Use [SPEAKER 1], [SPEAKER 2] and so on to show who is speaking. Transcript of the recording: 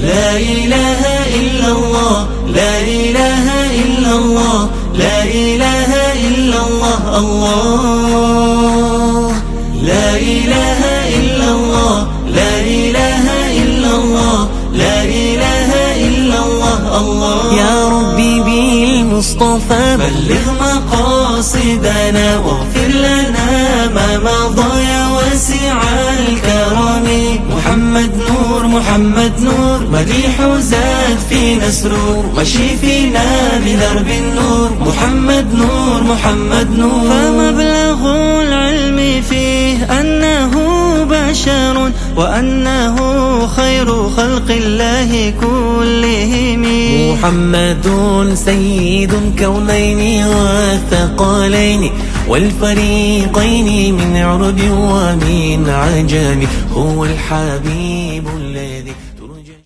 [SPEAKER 1] لا إله إلا الله، لا إله إلا الله، لا إله إلا الله. الله لا إله إلا الله، لا إله إلا الله، لا إله إلا الله. الله يا ربي بالمصطفى بلغ مقاصدنا واغفر لنا ما مضى يا واسع الكرم. محمد نور، محمد نور، مديح زاد فينا سرور، مشي فينا بدرب النور. محمد نور، محمد نور. فمبلغ العلم فيه أنه بشر وأنه خير خلق الله كلهم.
[SPEAKER 2] محمد سيد الكونين والثقلين والفريقين من عرب ومن عجم، هو الحبيب